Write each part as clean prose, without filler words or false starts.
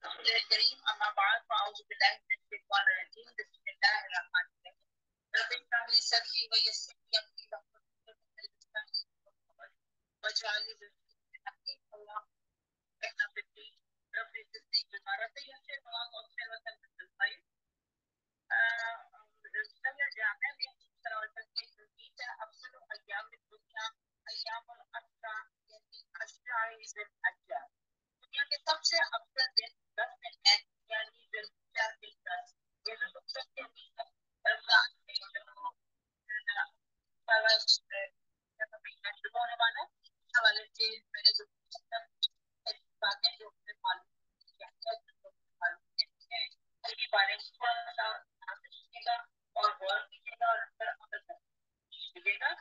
رسول کریم اما بعد فاعوذ باللہ من الشیطان الرجیم بسم اللہ الرحمن الرحیم رب اشرح لي صدری ویسر لي امری واحلل عقدۃ من لسانی واجعل لي بالحق اللهم اهدنا بالدين رب زدني علما ربي يسر ولا تعسر وتمم بالخير الجامع میں صلوات کی ترتیب ہے افضل ایام الدنیا ایام العشرہ یعنی عشرہ ذی الحجہ دنیا کے سب سے افضل دن 10 دن ہے یعنی ذوالحجہ کے 10 یہ لوگ سب کے رمضان میں جو مہینہ شروع ہونے والا ہے اس حوالے سے میں نے جو باتیں جو مجھے معلوم ہے اس بارے میں تھوڑا سا سیکھیے گا اور غور کیجیے گا اور اندر عمل کیجیے گا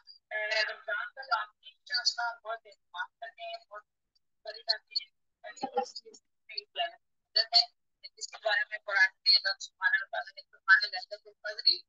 رمضان کا آپ نے انشاءاللہ بہت اہتمام کرتے ہیں بہت بڑی جاتی ہے جس کے بارے میں قرآن میں اللہ سبحانہ و تعالیٰ نے فرمایا لذت القدری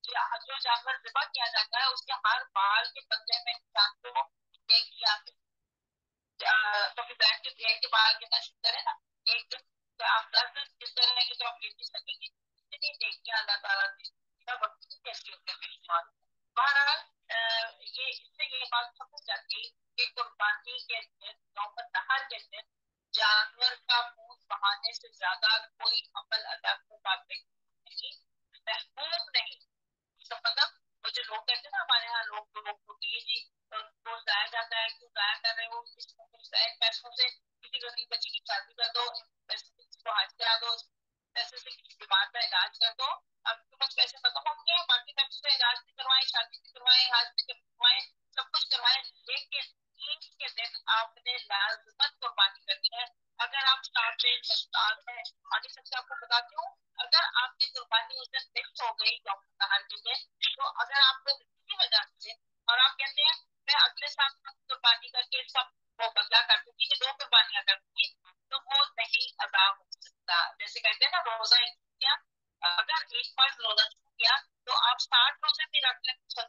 जो जानवर ज़िबा किया जाता है उसके हर बाल के बदले में इंसान को नेकी आती है। कभी बैठ के भेड़ के बाल कितना सुंदर है ना, एक दिन तो आप 10 दिन सुंदर रहेंगे तो आप गिन नहीं सकेंगे इतनी नेकियां अल्लाह ताला ने सब अपनी कैसी होते हैं बेशुमार। बहरहाल ये इससे ये बात समझ जाती है कि कुर्बानी के दिन नौबत नहर के दिन जानवर का खून बहाने से ज्यादा कोई अमल अदा को काबिल नहीं, महबूब नहीं। इसका मतलब वो जो लोग कहते हैं ना हमारे यहाँ लोग को कि ये जी वो जाया जाता है, क्यों जाया कर रहे हो, इसको कुछ पैसों से किसी गरीब बच्ची की शादी कर दो, पैसे से किसी को हज करा दो, पैसे से किसी बीमार का इलाज कर दो। अब तो बस पैसे खत्म होंगे, बाकी पैसे से इलाज भी करवाएं, शादी भी करवाएं, हज भी करवाएं, सब कुछ करवाएं, लेकिन ईद के दिन आपने लाजमत कुर्बानी करनी है। अगर आप सस्तार है, आगे सबसे आपको बताती हूँ, अगर आपकी कुर्बानी उस दिन मिस हो गई डॉक्टर के दिन, तो अगर आपको किसी वजह से और आप कहते हैं मैं अगले साल कुर्बानी करके सब वो बदला कर दूंगी कि 2 कुर्बानियां कर दूंगी, तो वो नहीं अदा हो सकता। जैसे कहते हैं ना रोजा किया, अगर एक बार रोजा छूट गया तो आप 60 रोजे भी रख लें, उसका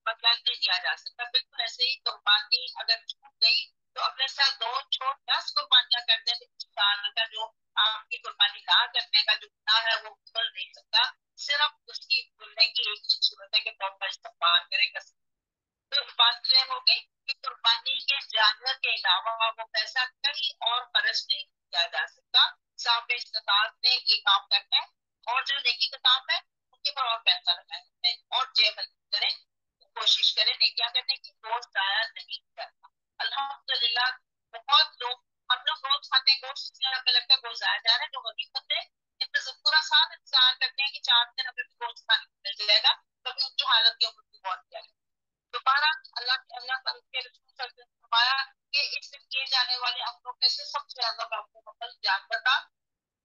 बदला नहीं दिया जा सकता। बिल्कुल ऐसे ही कुर्बानी अगर छूट गई तो अगले साल 2 छोड़ 10 कुर्बानियां कर दें तो इस साल का जो आपकी कुर्बानी ना करने का जो गुनाह है वो खुल नहीं सकता। सिर्फ उसकी भूलने की एक ही सूरत है कि तौबा इस्तगफार करे। तो बात क्लियर हो गई कि कुर्बानी के जानवर के अलावा वो पैसा कहीं और खर्च नहीं किया जा सकता। साहब इस्तेताब ने ये काम करना है और जो नेकी का काम है उनके पर और पैसा लगाए और जेब करें, कोशिश करें नेकियां करने की, गोश्त जाया नहीं करना। अल्हम्दुलिल्लाह बहुत लोग, हम लोग रोज खाते हैं गोश्त, हमें लगता है गोश्त जाया जा रहा है, जो गरीब होते हैं पूरा साल इंतजार करते हैं कि 4 दिन हमें भी गोश्त खाने को मिल जाएगा, कभी उनकी हालत के ऊपर बहुत जाएगी। दोबारा अल्लाह अल्लाह के रसूल सल्लल्लाहु अलैहि वसल्लम ने फरमाया कि इससे किए जाने वाले अमलों में से सबसे ज्यादा अमल जानवर का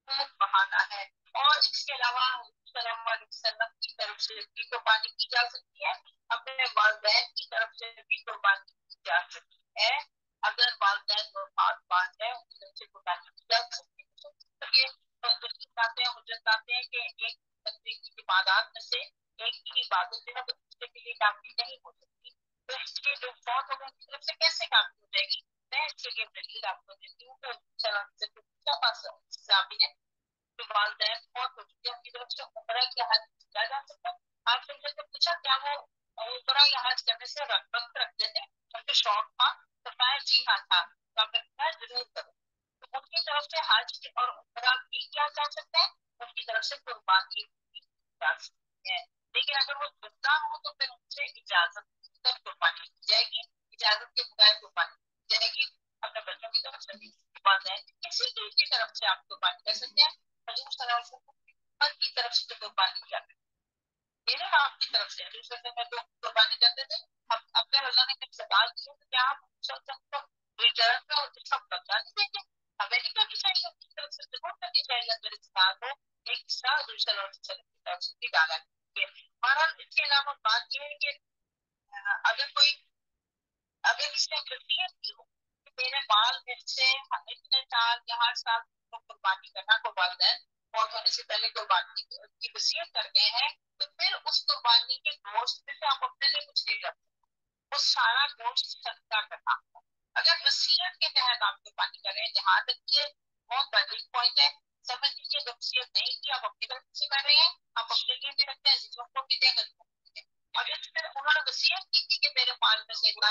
खून बहाना है। और इसके अलावा सल्लल्लाहु अलैहि वसल्लम की तरफ से भी कुर्बानी की जा सकती है, अपने वालिदैन की तरफ से भी कुर्बानी की जा सकती है। अगर वालिदैन वफात है उनकी तरफ से कुर्बानी की जा सकती है। तो ये बताते हैं, मुझे बताते हैं कि एक बंदे की इबादत में से एक की इबादत जो है वो दूसरे के लिए काफी नहीं हो सकती, तो इसलिए जो फौत होगा उनकी तरफ से कैसे काफी हो जाएगी। मैं इसके लिए दलील आपको देती हूँ। तो सलाम से पूछा पास साहबी ने कि वालिदैन फौत हो चुके हैं, उनकी तरफ से उम्रा या हज किया जा सकता है। आपने मुझसे पूछा क्या वो उम्रा या हज करने से रगबत रखते थे, उनके शौक था, तो मैं जी हाँ था, तो आपने कहा जरूर करो। तो उनकी तरफ से हज और उम्रा भी किया जा सकता है, उनकी तरफ से कुर्बानी भी की जा सकती है। लेकिन अगर वो जिंदा हो तो फिर उनसे इजाजत तब कुर्बानी की जाएगी, इजाजत के बगैर कुर्बानी की जाएगी। अपने बच्चों की तरफ से भी वालिदैन किसी एक की तरफ से आप कुर्बानी कर सकते हैं। हजूर सल्लल्लाहु अलैहि वसल्लम की तरफ से कुर्बानी किया मेरे बाप की तरफ से हजूर सल्लल्लाहु अलैहि वसल्लम जो कुर्बानी करते थे। अब अगर अल्लाह ने कहीं सवाल किया तो क्या आप सबको रिटर्न में उनके सब बचा नहीं देंगे? हमें नहीं करनी चाहिए, उनकी तरफ से जरूर करनी चाहिए। अगर इस बात को एक हिस्सा हजूर सल्लल्लाहु अलैहि वसल्लम की तरफ से भी डाला है। और इसके अलावा बात यह है कि अगर कोई अगर किसी ने वसीयत की हो कि मेरे बाल मेरे से इतने साल या हर साल को कुर्बानी करना को वालिदैन मौत होने से पहले कुर्बानी की वसीयत करते हैं, तो फिर उस कुर्बानी के गोश्त में से आप अपने लिए कुछ नहीं रखते, वो सारा गोश्त सदका करना। अगर वसीयत के तहत आप कुर्बानी कर रहे हैं, जहां तक ये बहुत बड़ी पॉइंट है, समझ लीजिए वसीयत नहीं की आप अपनी तरफ से कर रहे हैं, आप अपने लिए भी रखते हैं, जिसको को भी देंगे। अगर फिर उन्होंने वसीयत की थी कि मेरे माल में से इतना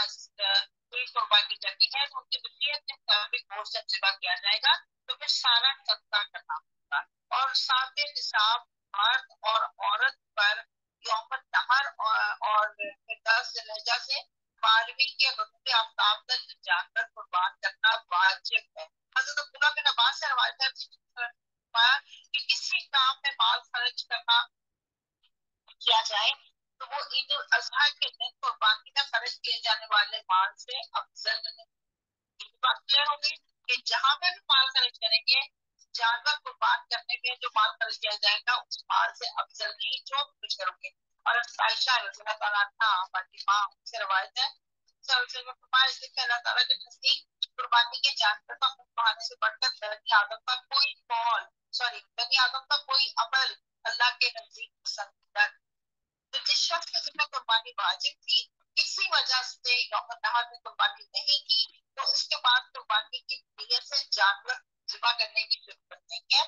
कोई कुर्बानी करनी है, तो उनकी वसीयत के मुताबिक गोश्त तजुर्बा किया जाएगा, तो फिर सारा सदका करना होगा। और साथ निसाब मर्द और औरत पर यौम नहर और 10 जिलहज्जा से 12वीं के वक्त आफ्ताब तक जानवर कुर्बान करना वाजिब है। हजरत अब्दुल्लाह बिन अब्बास से रवायत है कि किसी काम में माल खर्च करना किया जाए तो वो ईद उल अजहा के दिन कुर्बानी का खर्च किए जाने वाले माल से अफजल नहीं। ये बात क्लियर हो गई कि जहां पे भी माल खर्च करेंगे, जानवर कुर्बान करने में जो माल खर्च किया जाएगा उस माल से अफजल नहीं जो कुछ करोगे। और आयशा रज़ी अल्लाह तआला अन्हा से रवायत है अल्लाह ताला के नजदीक कुर्बानी के जानवर का मुंह बहाने से बढ़कर बनी आदम का कोई कौल बनी आदम का कोई अमल अल्लाह के नजदीक पसंदीदा। तो जिस शख्स के जिम्मे कुर्बानी वाजिब थी, किसी वजह से यौम नहर में कुर्बानी नहीं की, तो उसके बाद कुर्बानी की नीयत से जानवर ज़िबा करने की जरूरत नहीं है।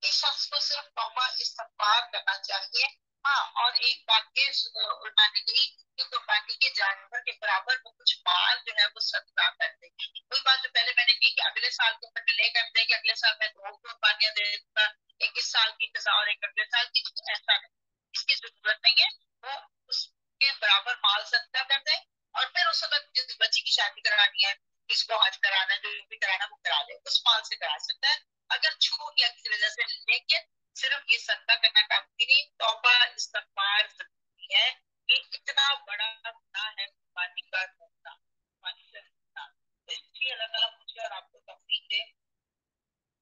इस शख्स को सिर्फ तौबा इस्तगफार करना चाहिए। हाँ, और एक बात ये उठाने गई कि कुर्बानी के जानवर के बराबर वो कुछ माल जो है वो सदका कर दे। वही बात जो पहले मैंने की कि अगले साल के ऊपर डिले कर दे कि अगले साल मैं 2 कुर्बानियां दे दूंगा, एक इस साल की कजा और एक अगले साल की, ऐसा नहीं, इसकी जरूरत नहीं है। वो उसके बराबर माल सदका कर दे और फिर उस वक्त जिस बच्ची की शादी करानी है, इसको हज कराना है, जो भी कराना वो करा ले, उस माल से करा सकता है। अगर छूट या किसी वजह से, लेकिन सिर्फ ये सदका करना काफी नहीं, तौबा इस्तगफार जरूरी है। कि इतना बड़ा गुनाह है कुर्बानी का टूटना, कुर्बानी से टूटना। तो इसलिए अल्लाह ताला मुझे और आपको तौफीक दे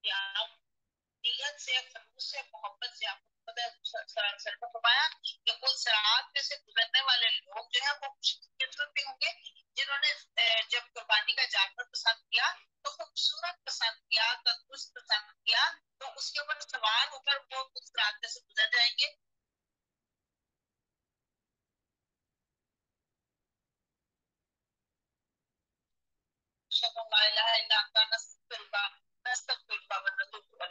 कि हम नियत से, खलूस से, मोहब्बत से, आपको पता है सर को फरमाया कि कुल सरात में से गुजरने वाले लोग जो है वो खुशकिस्मत भी होंगे जिन्होंने जब कुर्बानी का जानवर पसंद किया तो खूबसूरत पसंद किया, तंदुरुस्त पसंद किया, तो उसके ऊपर सवार होकर वो कुछ सरात में से गुजर जाएंगे।